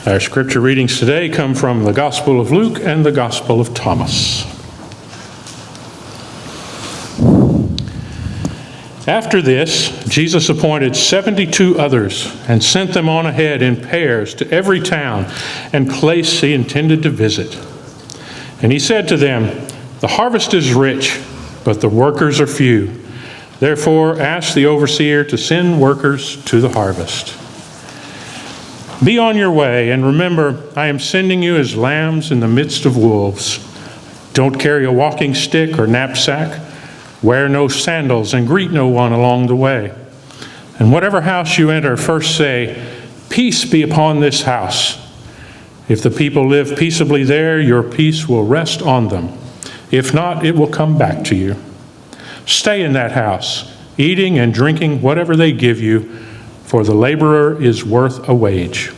Our scripture readings today come from the Gospel of Luke and the Gospel of Thomas. After this, Jesus appointed 72 others and sent them on ahead in pairs to every town and place he intended to visit. And he said to them, "The harvest is rich, but the workers are few. Therefore, ask the overseer to send workers to the harvest. Be on your way, and remember, I am sending you as lambs in the midst of wolves. Don't carry a walking stick or knapsack. Wear no sandals and greet no one along the way. And whatever house you enter, first say, 'Peace be upon this house.' If the people live peaceably there, your peace will rest on them. If not, it will come back to you. Stay in that house, eating and drinking whatever they give you, for the laborer is worth a wage.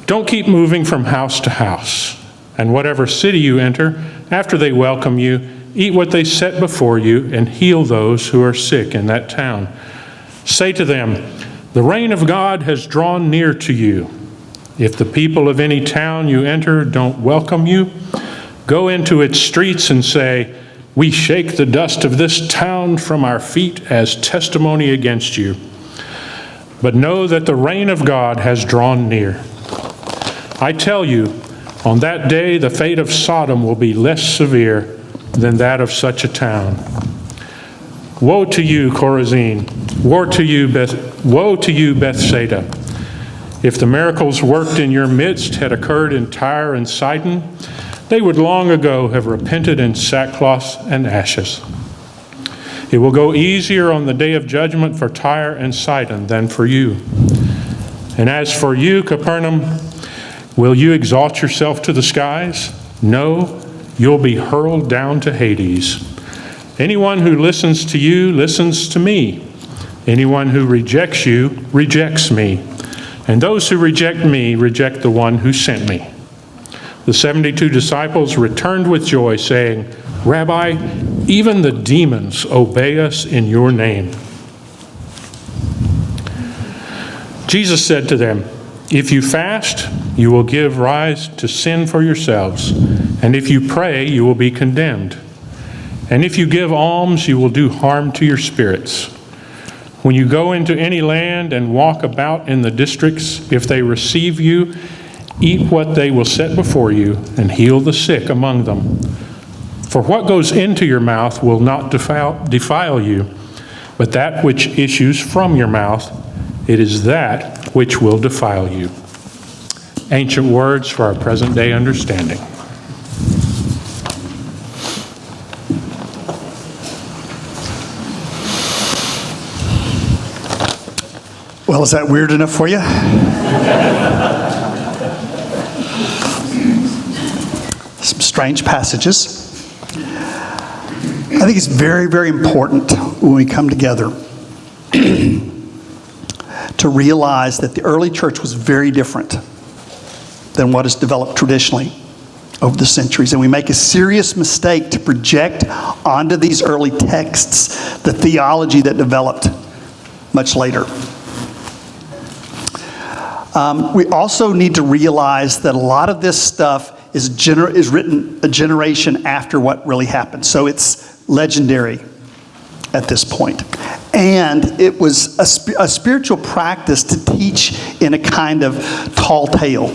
Don't keep moving from house to house. And whatever city you enter, after they welcome you, eat what they set before you and heal those who are sick in that town. Say to them, 'The reign of God has drawn near to you.' If the people of any town you enter don't welcome you, go into its streets and say, 'We shake the dust of this town from our feet as testimony against you.' But know that the reign of God has drawn near. I tell you, on that day the fate of Sodom will be less severe than that of such a town. Woe to you, Chorazin! Woe to you, Bethsaida! If the miracles worked in your midst had occurred in Tyre and Sidon, they would long ago have repented in sackcloth and ashes. It will go easier on the day of judgment for Tyre and Sidon than for you. And as for you, Capernaum, will you exalt yourself to the skies? No, you'll be hurled down to Hades. Anyone who listens to you listens to me. Anyone who rejects you rejects me. And those who reject me reject the one who sent me." The 72 disciples returned with joy, saying, "Rabbi, even the demons obey us in your name." Jesus said to them, "If you fast, you will give rise to sin for yourselves. And if you pray, you will be condemned. And if you give alms, you will do harm to your spirits. When you go into any land and walk about in the districts, if they receive you, eat what they will set before you and heal the sick among them. For what goes into your mouth will not defile you, but that which issues from your mouth, it is that which will defile you." Ancient words for our present day understanding. Well, is that weird enough for you? Some strange passages. I think it's very, very important when we come together to realize that the early church was very different than what has developed traditionally over the centuries. And we make a serious mistake to project onto these early texts the theology that developed much later. We also need to realize that a lot of this stuff is written a generation after what really happened. So it's legendary at this point. And it was a spiritual practice to teach in a kind of tall tale,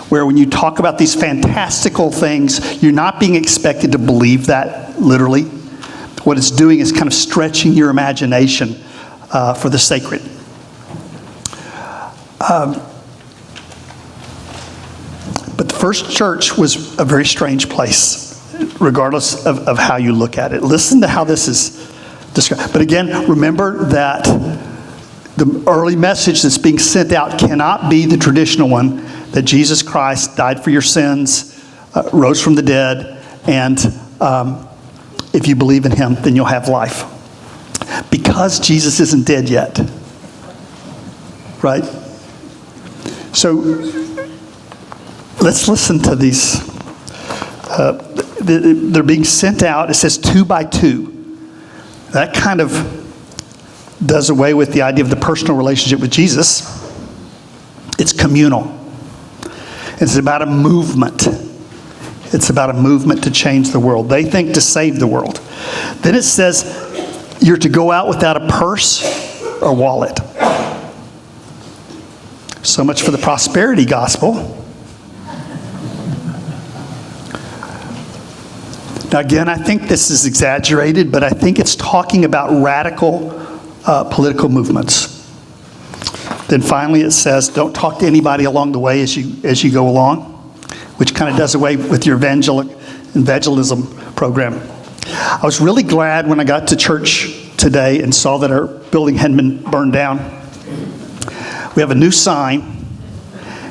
where when you talk about these fantastical things, you're not being expected to believe that literally. What it's doing is kind of stretching your imagination for the sacred. But the first church was a very strange place, regardless of how you look at it. Listen to how this is described. But again, remember that the early message that's being sent out cannot be the traditional one, that Jesus Christ died for your sins, rose from the dead, and if you believe in him, then you'll have life. Because Jesus isn't dead yet. Right? So let's listen to these. They're being sent out. It says 2 by 2. That kind of does away with the idea of the personal relationship with Jesus. It's communal. It's about a movement. It's about a movement to change the world. They think to save the world. Then it says you're to go out without a purse or wallet. So much for the prosperity gospel. Now again, I think this is exaggerated, but I think it's talking about radical political movements. Then finally it says, don't talk to anybody along the way as you go along, which kind of does away with your evangelism program. I was really glad when I got to church today and saw that our building hadn't been burned down. We have a new sign,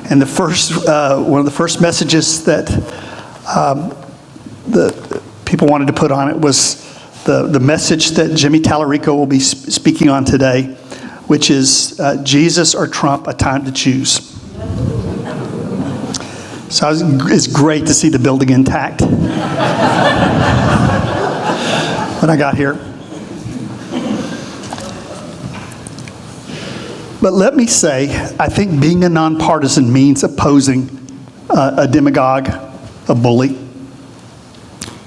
and the first one of the first messages that the people wanted to put on it was the message that Jimmy Tallarico will be speaking on today, which is Jesus or Trump, a time to choose. So it's great to see the building intact when I got here. But let me say, I think being a nonpartisan means opposing a demagogue, a bully.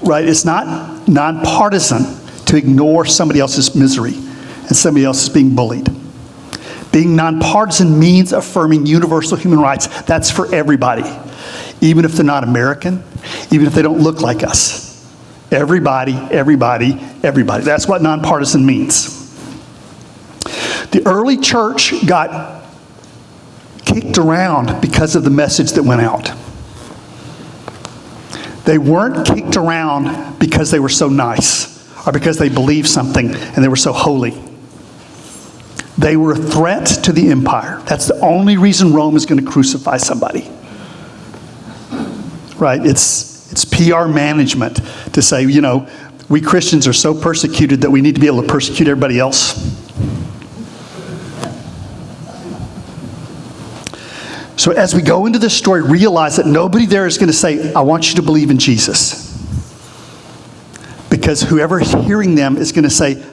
Right? It's not nonpartisan to ignore somebody else's misery and somebody else is being bullied. Being nonpartisan means affirming universal human rights. That's for everybody, even if they're not American, even if they don't look like us. Everybody, everybody, everybody. That's what nonpartisan means. The early church got kicked around because of the message that went out. They weren't kicked around because they were so nice or because they believed something and they were so holy. They were a threat to the empire. That's the only reason Rome is going to crucify somebody. Right? It's PR management to say, you know, we Christians are so persecuted that we need to be able to persecute everybody else. So as we go into this story, realize that nobody there is going to say, I want you to believe in Jesus. Because whoever is hearing them is going to say,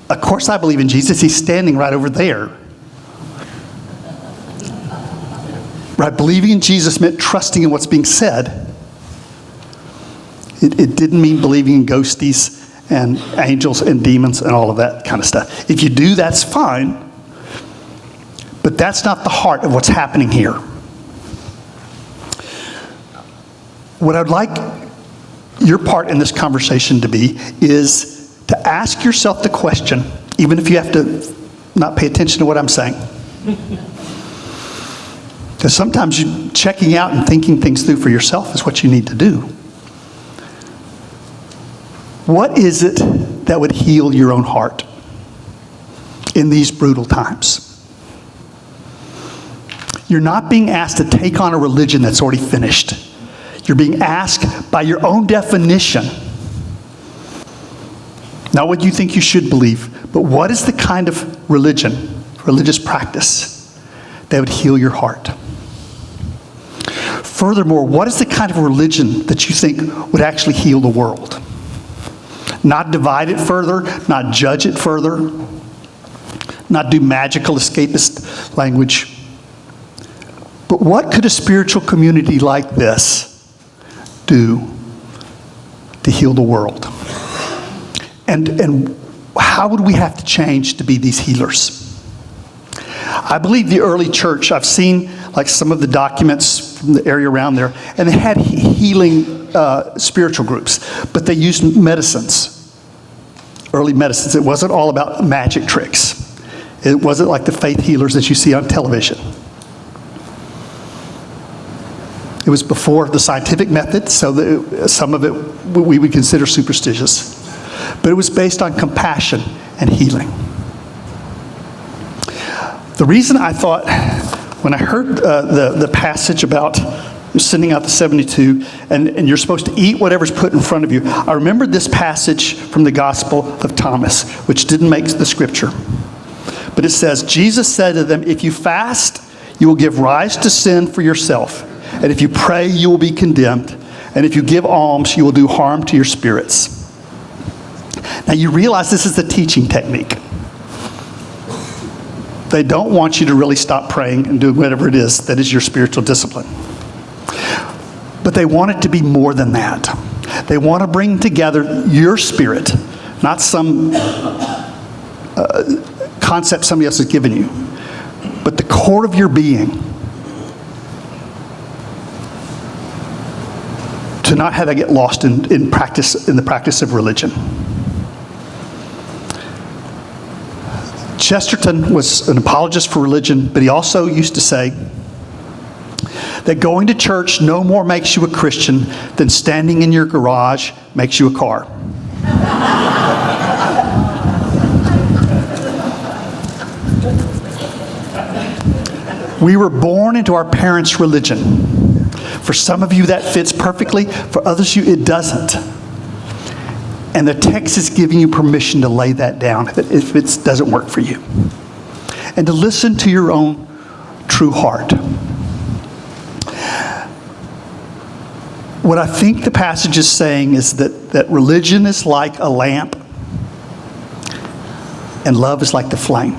of course I believe in Jesus. He's standing right over there. Right? Believing in Jesus meant trusting in what's being said. It didn't mean believing in ghosties and angels and demons and all of that kind of stuff. If you do, that's fine. But that's not the heart of what's happening here. What I'd like your part in this conversation to be is to ask yourself the question, even if you have to not pay attention to what I'm saying. Because sometimes checking out and thinking things through for yourself is what you need to do. What is it that would heal your own heart in these brutal times? You're not being asked to take on a religion that's already finished. You're being asked by your own definition, not what you think you should believe, but what is the kind of religious practice that would heal your heart? Furthermore, what is the kind of religion that you think would actually heal the world? Not divide it further, not judge it further, not do magical escapist language. But what could a spiritual community like this do to heal the world? And how would we have to change to be these healers? I believe the early church, I've seen like some of the documents from the area around there, and they had healing spiritual groups, but they used medicines, early medicines. It wasn't all about magic tricks. It wasn't like the faith healers that you see on television. It was before the scientific method, so some of it we would consider superstitious. But it was based on compassion and healing. The reason I thought, when I heard the passage about sending out the 72, and you're supposed to eat whatever's put in front of you, I remembered this passage from the Gospel of Thomas, which didn't make the scripture. But it says, Jesus said to them, if you fast, you will give rise to sin for yourself. And if you pray, you will be condemned. And if you give alms, you will do harm to your spirits. Now you realize this is a teaching technique. They don't want you to really stop praying and doing whatever it is that is your spiritual discipline. But they want it to be more than that. They want to bring together your spirit, not some concept somebody else has given you, but the core of your being, to not have that get lost in the practice of religion. Chesterton was an apologist for religion, but he also used to say that going to church no more makes you a Christian than standing in your garage makes you a car. We were born into our parents' religion. For some of you that fits perfectly, for others of you it doesn't. And the text is giving you permission to lay that down if it doesn't work for you. And to listen to your own true heart. What I think the passage is saying is that religion is like a lamp and love is like the flame.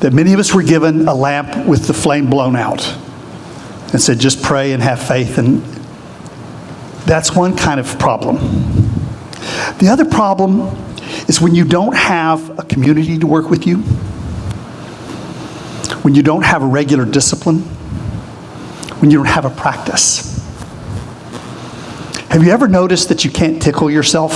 That many of us were given a lamp with the flame blown out and said, just pray and have faith, and that's one kind of problem. The other problem is when you don't have a community to work with you, when you don't have a regular discipline, when you don't have a practice. Have you ever noticed that you can't tickle yourself?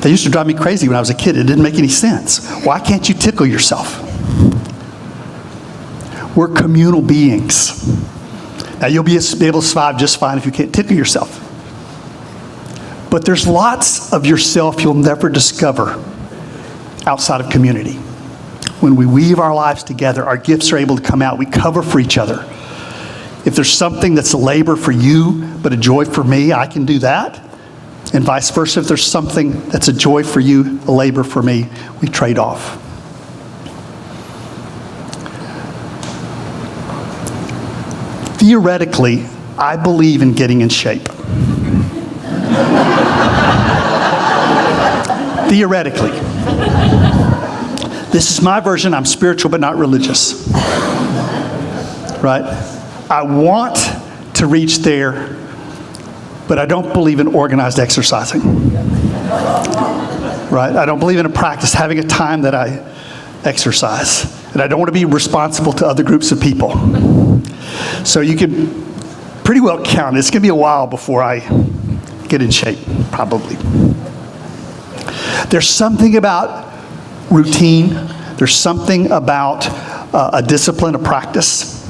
That used to drive me crazy when I was a kid. It didn't make any sense. Why can't you tickle yourself? We're communal beings. Now, you'll be able to survive just fine if you can't tickle yourself. But there's lots of yourself you'll never discover outside of community. When we weave our lives together, our gifts are able to come out. We cover for each other. If there's something that's a labor for you, but a joy for me, I can do that. And vice versa, if there's something that's a joy for you, a labor for me, we trade off. Theoretically, I believe in getting in shape. Theoretically. This is my version. I'm spiritual but not religious. Right? I want to reach there, but I don't believe in organized exercising. Right? I don't believe in a practice, having a time that I exercise. And I don't want to be responsible to other groups of people. So you can pretty well count. It's going to be a while before I get in shape, probably. There's something about routine. There's something about a discipline, a practice.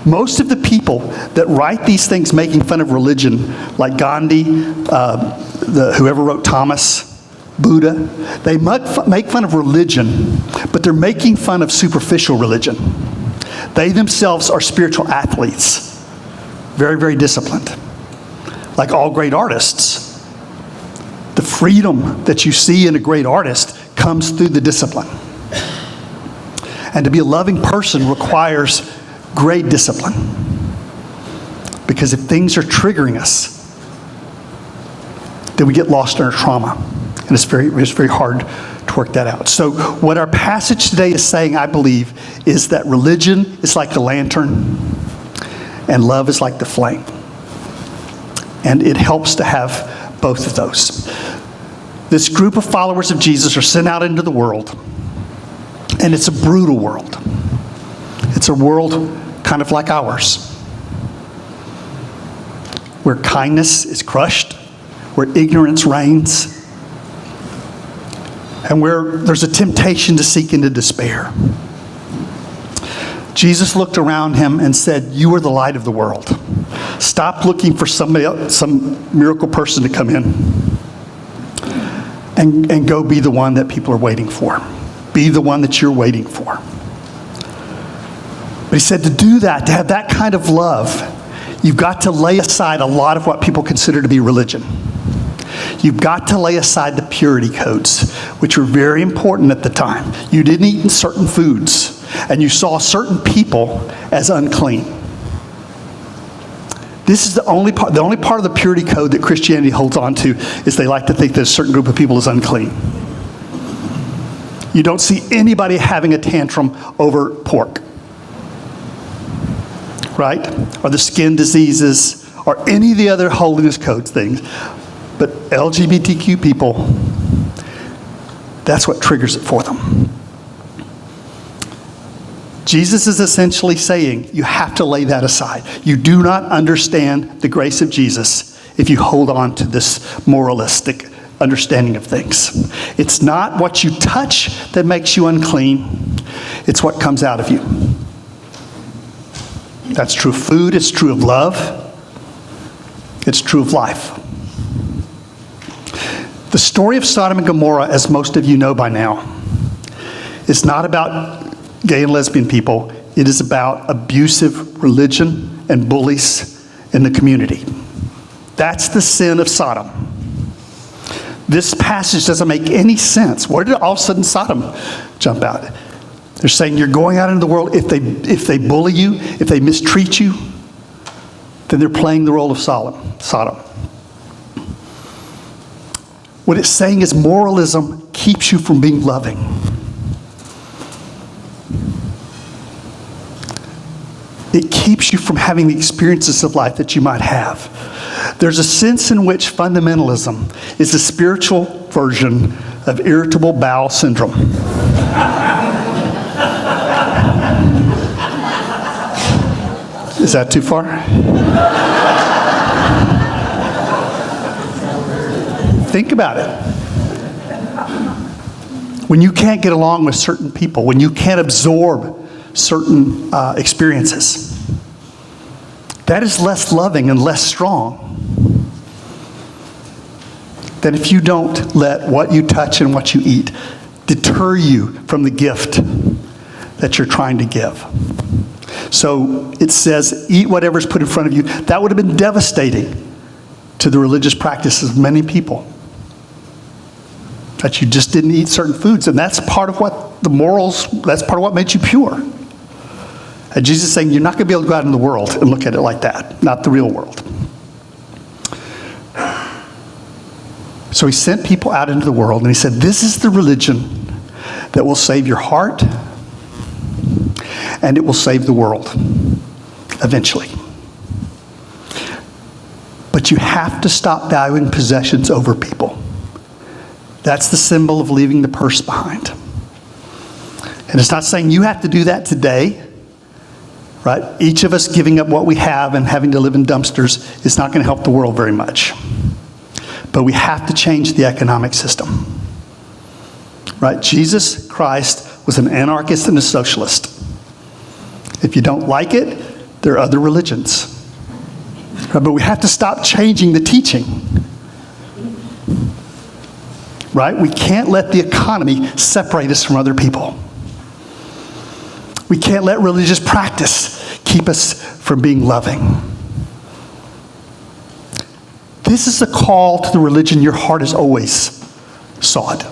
Most of the people that write these things making fun of religion, like Gandhi, whoever wrote Thomas, Buddha, they make fun of religion, but they're making fun of superficial religion. They themselves are spiritual athletes, very, very disciplined. Like all great artists, the freedom that you see in a great artist comes through the discipline. And to be a loving person requires great discipline. Because if things are triggering us, then we get lost in our trauma. And it's very hard to work that out. So what our passage today is saying, I believe, is that religion is like a lantern and love is like the flame. And it helps to have both of those. This group of followers of Jesus are sent out into the world. And it's a brutal world. It's a world kind of like ours, where kindness is crushed, where ignorance reigns, and where there's a temptation to seek into despair. Jesus looked around him and said, "You are the light of the world. Stop looking for somebody else, some miracle person to come in, and go be the one that people are waiting for. Be the one that you're waiting for." But he said to do that, to have that kind of love, you've got to lay aside a lot of what people consider to be religion. You've got to lay aside the purity codes, which were very important at the time. You didn't eat certain foods, and you saw certain people as unclean. This is the only part of the purity code that Christianity holds on to is they like to think that a certain group of people is unclean. You don't see anybody having a tantrum over pork, right? Or the skin diseases, or any of the other holiness codes things. But LGBTQ people, that's what triggers it for them. Jesus is essentially saying you have to lay that aside. You do not understand the grace of Jesus if you hold on to this moralistic understanding of things. It's not what you touch that makes you unclean. It's what comes out of you. That's true of food. It's true of love. It's true of life. The story of Sodom and Gomorrah, as most of you know by now, is not about gay and lesbian people. It is about abusive religion and bullies in the community. That's the sin of Sodom. This passage doesn't make any sense. Where did all of a sudden Sodom jump out? They're saying you're going out into the world. If they bully you, if they mistreat you, then they're playing the role of Sodom. What it's saying is moralism keeps you from being loving. It keeps you from having the experiences of life that you might have. There's a sense in which fundamentalism is a spiritual version of irritable bowel syndrome. Is that too far? Think about it. When you can't get along with certain people, when you can't absorb certain experiences, that is less loving and less strong than if you don't let what you touch and what you eat deter you from the gift that you're trying to give. So it says, eat whatever's put in front of you. That would have been devastating to the religious practices of many people. That you just didn't eat certain foods. And that's part of what the morals, that's part of what makes you pure. And Jesus is saying, you're not going to be able to go out in the world and look at it like that. Not the real world. So he sent people out into the world and he said, this is the religion that will save your heart and it will save the world eventually. But you have to stop valuing possessions over people. That's the symbol of leaving the purse behind. And it's not saying you have to do that today, right? Each of us giving up what we have and having to live in dumpsters is not going to help the world very much. But we have to change the economic system, right? Jesus Christ was an anarchist and a socialist. If you don't like it, there are other religions. Right? But we have to stop changing the teaching. Right? We can't let the economy separate us from other people. We can't let religious practice keep us from being loving. This is a call to the religion your heart has always sought.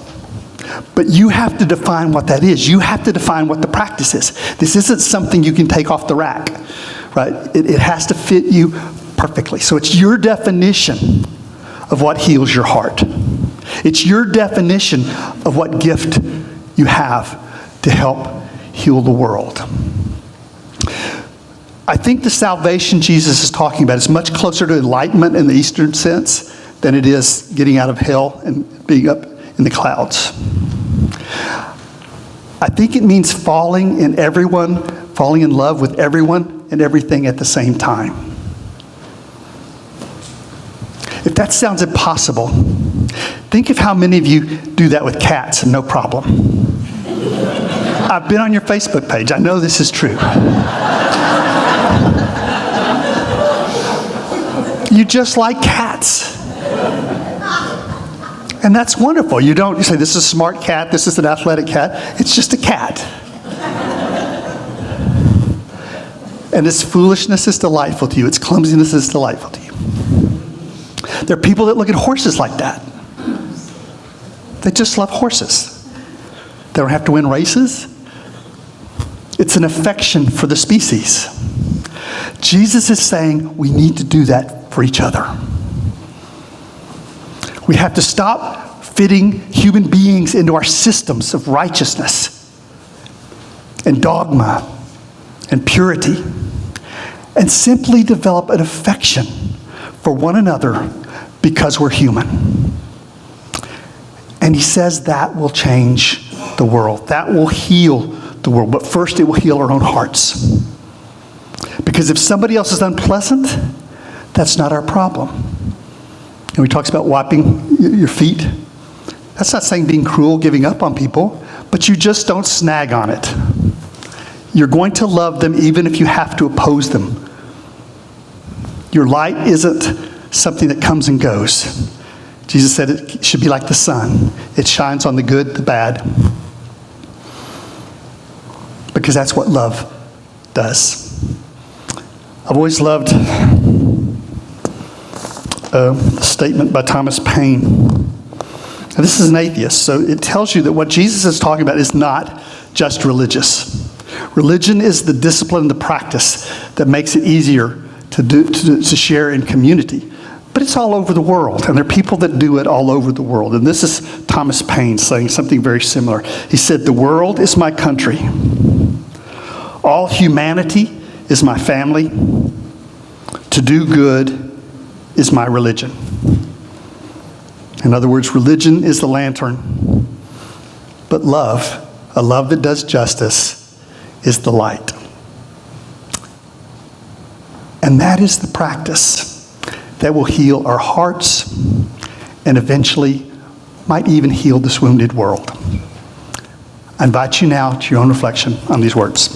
But you have to define what that is. You have to define what the practice is. This isn't something you can take off the rack, right? It has to fit you perfectly. So it's your definition of what heals your heart. It's your definition of what gift you have to help heal the world. I think the salvation Jesus is talking about is much closer to enlightenment in the Eastern sense than it is getting out of hell and being up in the clouds. I think it means falling in love with everyone and everything at the same time. If that sounds impossible, think of how many of you do that with cats and no problem. I've been on your Facebook page. I know this is true. You just like cats. And that's wonderful. You say, this is a smart cat, this is an athletic cat. It's just a cat. And its foolishness is delightful to you. Its clumsiness is delightful to you. There are people that look at horses like that. They just love horses. They don't have to win races. It's an affection for the species. Jesus is saying we need to do that for each other. We have to stop fitting human beings into our systems of righteousness and dogma and purity, and simply develop an affection for one another because we're human. And he says that will change the world. That will heal the world. But first, it will heal our own hearts. Because if somebody else is unpleasant, that's not our problem. And he talks about wiping your feet. That's not saying being cruel, giving up on people, but you just don't snag on it. You're going to love them even if you have to oppose them. Your light isn't something that comes and goes. Jesus said it should be like the sun. It shines on the good, the bad. Because that's what love does. I've always loved a statement by Thomas Paine. Now, this is an atheist, so it tells you that what Jesus is talking about is not just religious. Religion is the discipline and the practice that makes it easier to share in community. But it's all over the world, and there are people that do it all over the world. And this is Thomas Paine saying something very similar. He said, "The world is my country. All humanity is my family. To do good is my religion." In other words, religion is the lantern, but love, a love that does justice, is the light. And that is the practice that will heal our hearts and eventually might even heal this wounded world. I invite you now to your own reflection on these words.